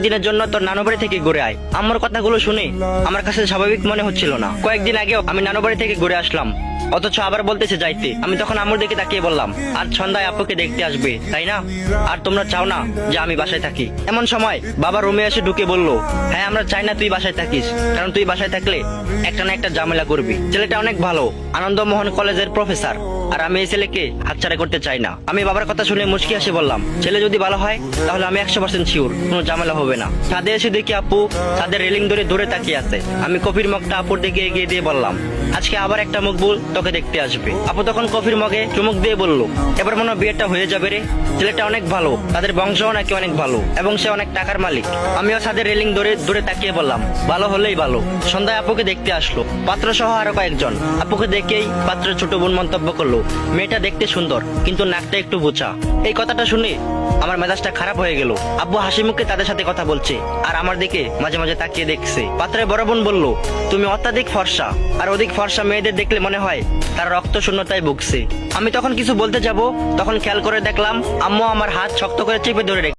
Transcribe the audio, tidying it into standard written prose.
দিনের জন্য তোর নানু বাড়ি থেকে ঘুরে আয়। আম্মুর কথাগুলো শুনে আমার কাছে স্বাভাবিক মনে হচ্ছিল না। কয়েকদিন আগেও আমি নানু বাড়ি থেকে ঘুরে আসলাম, অথচ আবার বলতেছে যাইতে। আমি তখন আম্মুর দিকে তাকিয়ে বললাম, আজ সন্ধ্যায় আপুকে দেখতে আসবে তাই না? আর তোমরা চাও না যে আমি বাসায় থাকি? এমন সময় বাবা রুমে এসে ঢুকে বলল, হ্যাঁ আমরা চাই না তুই বাসায় থাকিস, কারণ তুই বাসায় থাকলে একটা না একটা ঝামেলা করবি। ছেলেটা অনেক ভালো, আনন্দমোহন কলেজের প্রফেসর, আর আমি এই ছেলেকে হাতছাড়া করতে চাই না। আমি বাবার কথা শুনে মুচকি হাসি বললাম, ছেলে যদি ভালো হয় তাহলে আমি 100% শিওর কোনো ঝামেলা হবে না। ছাদে এসে দেখি আপু ছাদের রেলিং ধরে দূরে তাকিয়ে আছে। আমি কফির মগটা আপুর দিকে এগিয়ে দিয়ে বললাম, আজকে আবার একটা মকবুল তোকে দেখতে আসবে। আপু তখন কফির মগে চুমুক দিয়ে বলল, এবার মনে হয় বিয়েটা হয়ে যাবে রে। ছেলেটা অনেক ভালো, তাদের বংশও নাকি অনেক ভালো, এবং সে অনেক টাকার মালিক। আমিও ছাদের রেলিং ধরে দূরে তাকিয়ে বললাম, ভালো হলেই ভালো। সন্ধ্যায় আপুকে দেখতে আসলো পাত্র সহ আরো কয়েকজন। আপুকে দেখেই পাত্রের ছোট বোন মন্তব্য করলো, মেয়েটা দেখতে সুন্দর কিন্তু নাকটা একটু বোচা। এই কথাটা শুনে আমার মেজাজটা খারাপ হয়ে গেল। আব্বু হাসি মুখে তাদের সাথে কথা বলছে আর আমার দিকে মাঝে মাঝে তাকিয়ে দেখছে। পাত্রের বড় বোন বলল, তুমি অত্যাধিক ফর্সা, আর অধিক ফর্সা মেয়েদের দেখলে মনে হয় তার রক্ত শূন্যতায় ভুগছে। আমি তখন কিছু বলতে যাব, তখন খেয়াল করে দেখলাম আম্মু আমার হাত শক্ত করে চেপে ধরে রেখেছে।